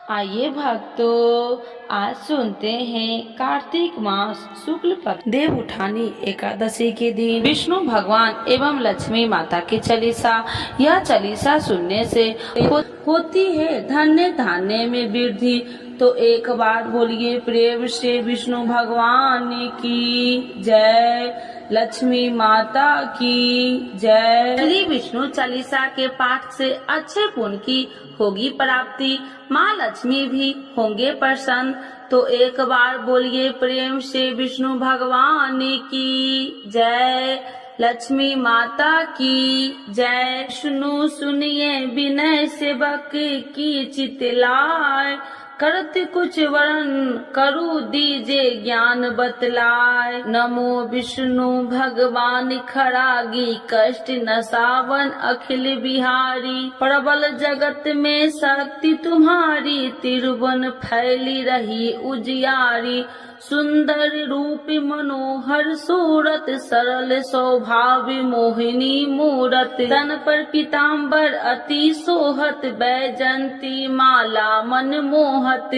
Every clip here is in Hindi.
आइए भक्तों, आज सुनते हैं कार्तिक मास शुक्ल पक्ष देव उठानी एकादशी के दिन विष्णु भगवान एवं लक्ष्मी माता की चालीसा। यह चालीसा सुनने से होती है धन्य धान्य में वृद्धि। तो एक बार बोलिए प्रेम से विष्णु भगवान की जय, लक्ष्मी माता की जय। श्री विष्णु चालीसा के पाठ से अच्छे पुण्य की होगी प्राप्ति, माँ लक्ष्मी भी होंगे प्रसन्न। तो एक बार बोलिए प्रेम से विष्णु भगवान की जय, लक्ष्मी माता की जय। सुनो सुनिए विनय सेवक की चितलाय, करत कुछ वरण करु दीजे ज्ञान बतलाय। नमो विष्णु भगवान खरागी, कष्ट नसावन अखिल बिहारी। प्रबल जगत में शक्ति तुम्हारी, तिरुवन फैली रही उजियारी। सुंदर रूप मनोहर सूरत, सरल स्वभाव मोहिनी मूरत। तन पर पीताम्बर अति सोहत, बैजंती माला मन मोहत।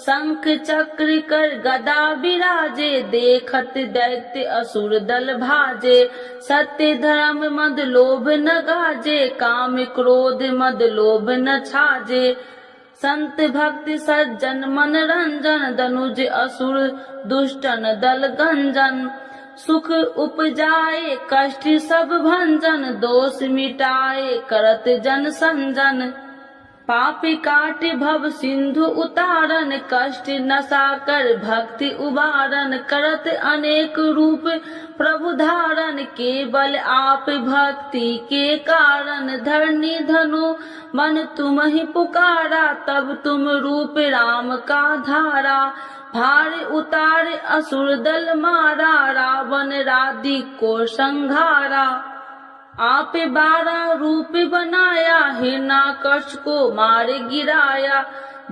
शंख चक्र कर गदा विराजे, देखत दैत्य असुर दल भाजे। सत्य धर्म मद लोभ न गाजे, काम क्रोध मद लोभ न छाजे। संत भक्त सज्जन मन रंजन, दनुज असुर दुष्टन दल गंजन। सुख उपजाए कष्ट सब भंजन, दोष मिटाए करत जन संजन। पाप काट भव सिंधु उतारन, कष्ट नसा कर भक्ति उबारन। करत अनेक रूप प्रभु धारण, केवल आप भक्ति के कारण। धरनी धनु मन तुम ही पुकारा, तब तुम रूप राम का धारा। भार उतार असुर दल मारा, रावण राधि को संघारा। आप 12 रूप बनाया, हिरण्याकश को मार गिराया।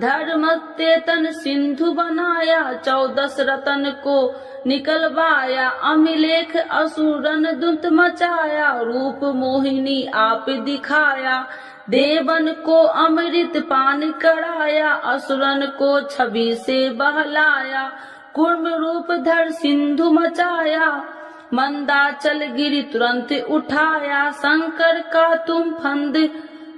धर्म तेतन सिंधु बनाया, 14 रतन को निकलवाया। अमिलेख असुरन दुत मचाया, रूप मोहिनी आप दिखाया। देवन को अमृत पान कराया, असुरन को छवि से बहलाया। कूर्म रूप धर सिंधु मचाया, मंदाचल गिरि तुरंत उठाया। शंकर का तुम फंद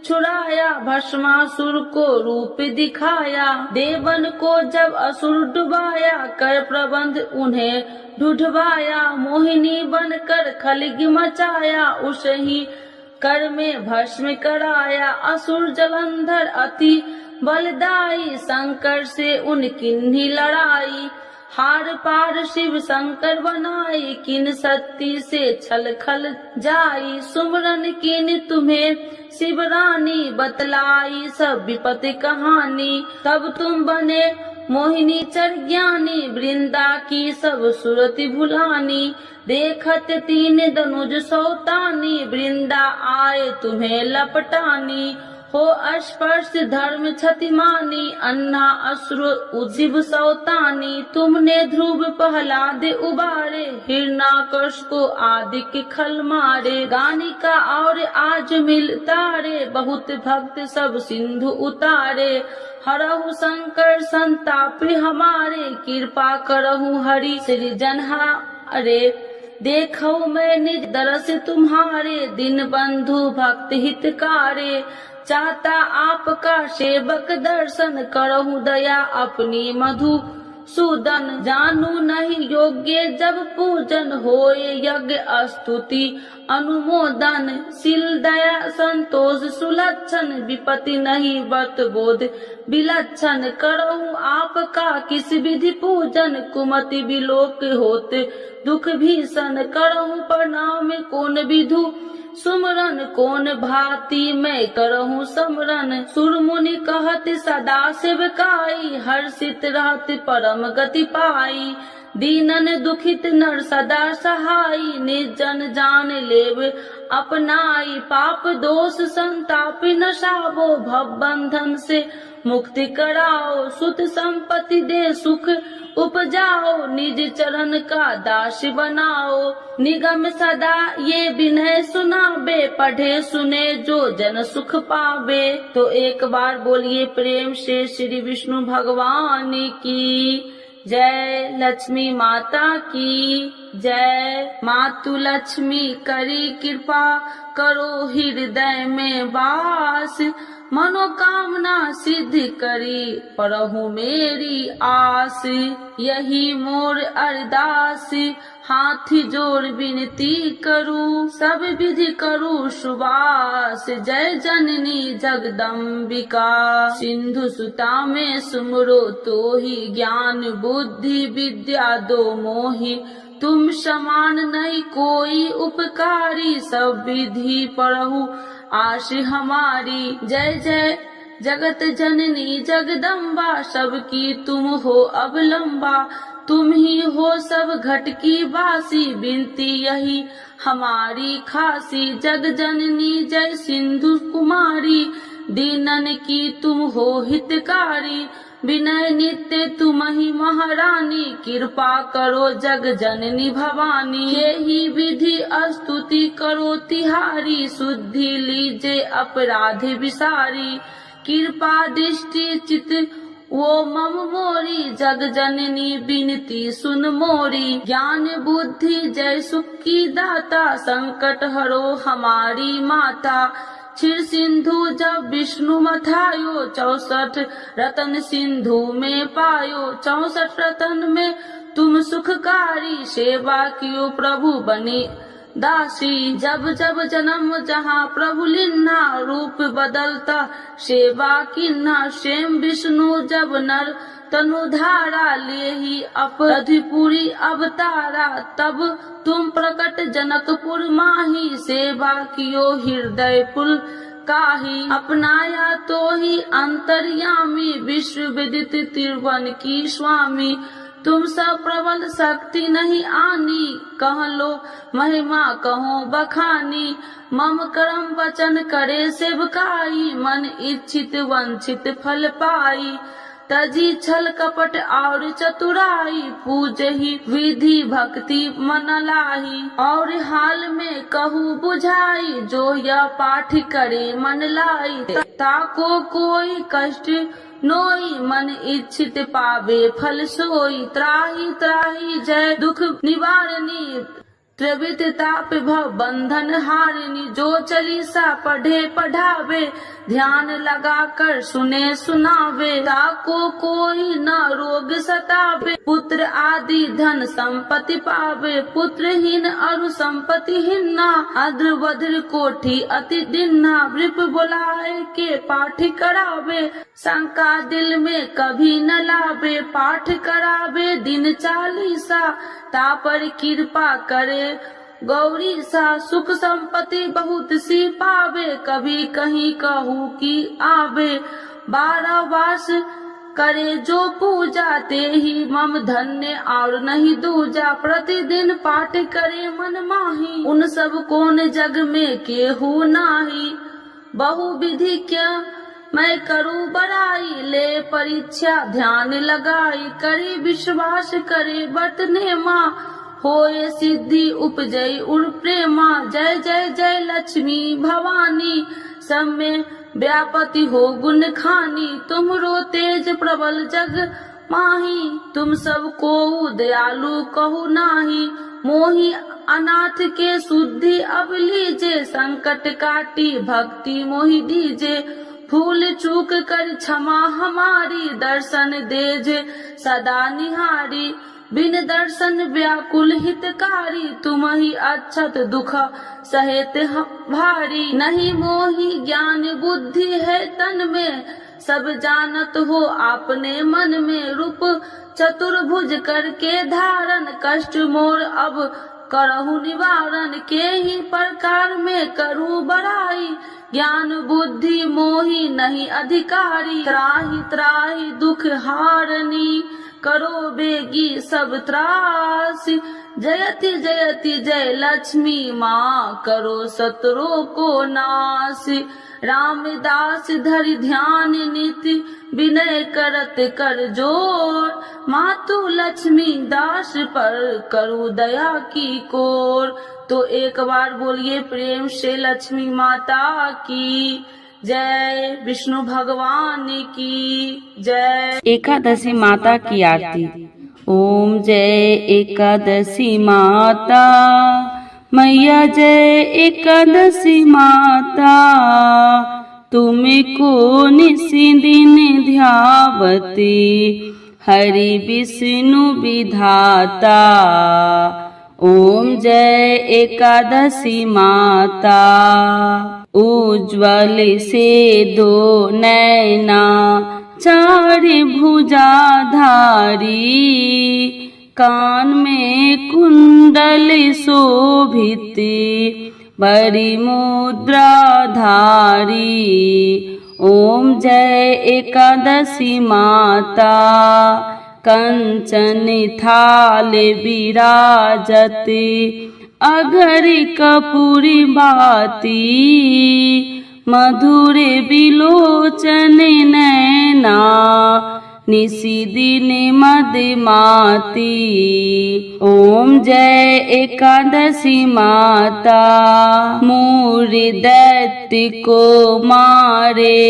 छुड़ाया, भस्मासुर को रूप दिखाया। देवन को जब असुर डुबाया, कर प्रबंध उन्हें ढूंढवाया। मोहिनी बनकर खलगी मचाया, उसही कर में भस्म कराया। असुर जलंधर अति बलदाई, शंकर से उनकी लड़ाई। हार पार शिव शंकर बनाई, किन शक्ति से छल खल जाई। सुमरन किन तुम्हें शिव रानी, बतलाई सब विपत्ति कहानी। तब तुम बने मोहिनी चर ज्ञानी, वृंदा की सब सुरति भुलानी। देखत 3 धनुज सौतानी, वृंदा आए तुम्हें लपटानी। हो स्पर्श धर्म क्षतिमानी, अन्ना असुर उजिब सौतानी। तुमने ध्रुव प्रहलाद उबारे, हिरण्याकश को आदि के खल मारे। गानिका और आज मिल तारे, बहुत भक्त सब सिंधु उतारे। हरहु शंकर संताप हमारे, कृपा करहु हरि सृजनहारे। देखो मैं निज दरस तुम्हारे, दिन बंधु भक्त हितकारे। चाहता आपका सेवक दर्शन, करहु दया अपनी मधु सूदन। जानू नहीं योग्य जब पूजन, होए यज्ञ स्तुति अनुमोदन। शील दया संतोष सुलक्षण, विपत्ति नहीं व्रत बोध विलक्षण। करहु आपका किस विधि पूजन, कुमति विलोक होते दुख भीषण। करहु प्रणाम कौन विधु सुमरन, कौन भांति मैं करहूँ समरन। सुर मुनि कहत सदा सेवकाई, हर्षित रहत परम गति पाई। दीनन दुखित नर सदा सहाई, निर्जन जान लेव अपनाई, पाप दोष संताप नसावो, भव बंधन से मुक्ति कराओ, सुत संपत्ति दे सुख उपजाओ, निज चरण का दास बनाओ, निगम सदा ये विनय सुनाबे, पढ़े सुने जो जन सुख पावे। तो एक बार बोलिए प्रेम से श्री विष्णु भगवान की जय, लक्ष्मी माता की जय। मातु लक्ष्मी करी कृपा, करो हृदय में वास, मनोकामना सिद्ध करी परहु मेरी आस, यही मोर अरदास हाथ जोड़ विनती करूं, सब विधि करूं सुबास, जय जननी जगदम्बिका। सिंधु सुता में सुमरो तो ही, ज्ञान बुद्धि विद्या दो मोहि, तुम समान नहीं कोई उपकारी, सब विधि पढ़ू आश हमारी। जय जय जगत जननी जगदम्बा, सबकी तुम हो अवलंबा, तुम ही हो सब घट की बासी, बिनती यही हमारी खासी। जग जननी जय सिंधु कुमारी, दीनन की तुम हो हितकारी, विनय नित्य तुम ही महारानी, कृपा करो जग जननी भवानी, यही विधि स्तुति करो तिहारी, शुद्धि लीजे अपराध विसारी, कृपा दृष्टि चित वो मम मोरी, जग जननी बिनती सुन मोरी, ज्ञान बुद्धि जय सुख की दाता, संकट हरो हमारी माता। क्षीर सिंधु जब विष्णु मथायो, 64 रतन सिंधु में पायो, 64 रतन में तुम सुखकारी, सेवा कियो प्रभु बनी दासी। जब जब जन्म जहाँ प्रभु लिन्हा, रूप बदलता सेवा किन्हा, सेम विष्णु जब नर तनु धारा, ले ही अपराधिपुरी अवतारा, तब तुम प्रकट जनकपुर माही, सेवा कियो हृदय पुल काही, अपनाया तो ही अंतर्यामी, विश्व विदित त्रिभुवन की स्वामी, तुम सब प्रबल शक्ति नहीं आनी, कह लो महिमा कहो बखानी, मम कर्म वचन करे सेवकाई, मन इच्छित वंचित फल पाई, तजी छल कपट और चतुराई, पूज ही विधि भक्ति मन लाही, और हाल में कहू बुझाई, जो यह पाठ करे मन लाई, ताको कोई कष्ट नोई, मन इच्छित पावे फल सोई, त्राही त्राही जय दुख निवारणी, त्रिविध ताप भव बंधन हारिणी, जो चालीसा पढ़े पढ़ावे, ध्यान लगा कर सुने सुनावे, ताको कोई न रोग सतावे, पुत्र आदि धन संपत्ति पावे, पुत्रहीन अरु संपत्तिहीना, अद्र वज्र कोठी अति दिन्ना, वृप बुलाए के पाठ करावे, शंका दिल में कभी न लावे, पाठ करावे दिन चालीसा, तापर कृपा करे गौरी सा, सुख संपत्ति बहुत सी पावे, कभी कहीं कहू की आवे, 12 वास करे जो पूजा, ते ही मम धन्य और नहीं दूजा, प्रतिदिन पाठ करे मन माही, उन सब कौन जग में केहू नाही, बहु विधि क्या मैं करूँ बड़ाई, ले परीक्षा ध्यान लगाई, करे विश्वास करे बरतने माँ, होए सिद्धि उपजई उर प्रेमा। जय जय जय लक्ष्मी भवानी, सब में व्यापति हो गुण खानी, तुमरो तेज प्रबल जग माही, तुम सब को दयालु कहू नाही, मोहि अनाथ के शुद्धि अब लीजे, संकट काटी भक्ति मोहि दीजे, भूल चूक कर क्षमा हमारी, दर्शन देजे सदा निहारी, बिन दर्शन व्याकुल हितकारी, तुम ही अक्षत दुख सहेत भारी, नहीं मोहि ज्ञान बुद्धि है तन में, सब जानत हो आपने मन में, रूप चतुर्भुज करके धारण, कष्ट मोर अब करहु निवारण, के ही प्रकार में करूँ बड़ाई, ज्ञान बुद्धि मोहि नहीं अधिकारी, त्राहि त्राहि दुख हारनी, करो बेगी सब त्रासी। जयति जयति जय लक्ष्मी माँ, करो शत्रु को नासी। रामदास धरि ध्यान नीति, विनय करत कर जोर। मातु लक्ष्मी दास पर, करू दया की कोर। तो एक बार बोलिए प्रेम से लक्ष्मी माता की जय, विष्णु भगवान की जय। एकादशी माता की आरती। ओम जय एकादशी माता, मैया जय एकादशी माता। तुमको निस दिन ध्यावती, हरि विष्णु विधाता। ओम जय एकादशी माता। उज्ज्वल से दो नैना, चार भुजाधारी। कान में कुंडल शोभित, बड़ी मुद्रा धारी। ओम जय एकादशी माता। कंचन थाल विराजत, अगर कपूरी बाती। मधुर बिलोचन नैना, निसी दिन मदमाती। ओम जय एकादशी माता। मूर दैत्य को मारे,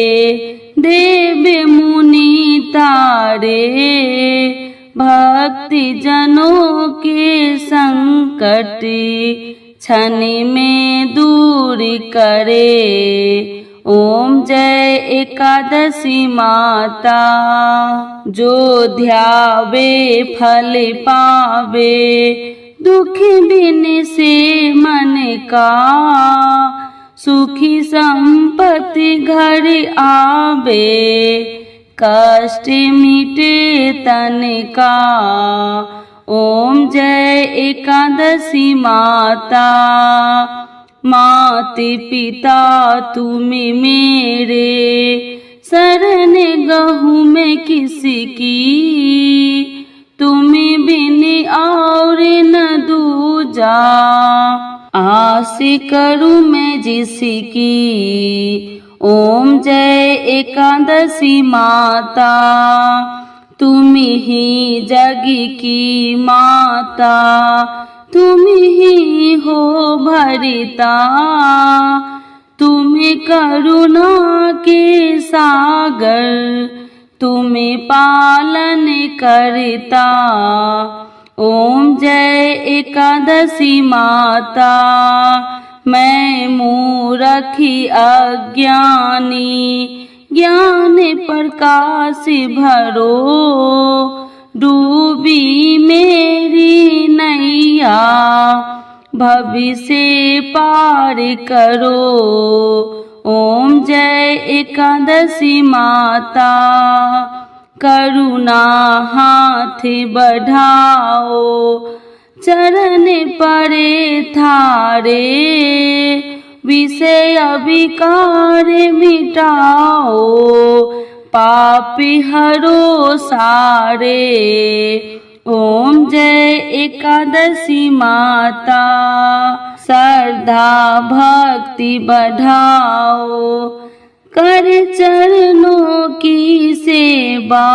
देव मुनि तारे। भक्ति जनों के संकट, क्षण में दूर करे। ओम जय एकादशी माता। जो ध्यावे फल पावे, दुख बिन से मन का। सुखी संपत्ति घर आवे, कष्ट मिटे तन का। ओम जय एकादशी माता। माता पिता तुम मेरे, शरण गहूँ मैं किसकी। तुम बिन और न दूजा, आस करूँ मैं जिसकी। ओम जय एकादशी माता। तुम ही जग की माता, तुम ही हो भरिता। तुम करुणा के सागर, तुम पालन करता। ओम जय एकादशी माता। मैं मूरखी अज्ञानी, ज्ञान प्रकाश भरो। डूबी मेरी नैया, भविष्य पार करो। ओम जय एकादशी माता। करुणा हाथ बढ़ाओ, चरण परे थारे। विषय विकार मिटाओ, पापी हरो सारे। ओम जय एकादशी माता। श्रद्धा भक्ति बढ़ाओ, कर चरणों की सेवा।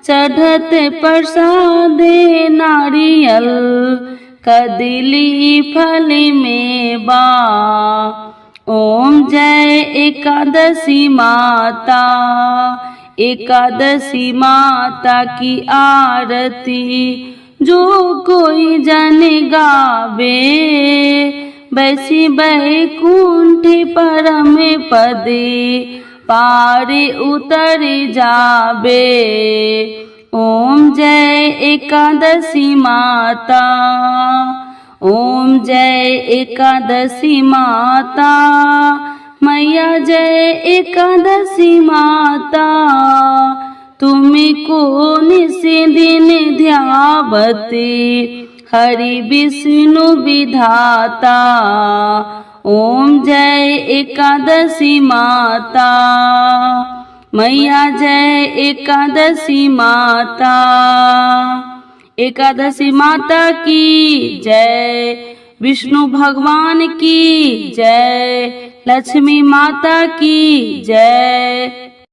चढ़त प्रसाद नारियल, कदली फल मेवा। ओम जय एकादशी माता। एकादशी माता की आरती जो कोई जन गावे। बैसी बैकुंठ परम पद, पार उतर जाबे। ओम जय एकादशी माता। ओम जय एकादशी माता। मैया जय एकादशी माता। तुमको निस दिन ध्यावते, हरि विष्णु विधाता। ओम जय एकादशी माता। मैया जय एकादशी माता, एकादशी माता की जय, विष्णु भगवान की जय, लक्ष्मी माता की जय।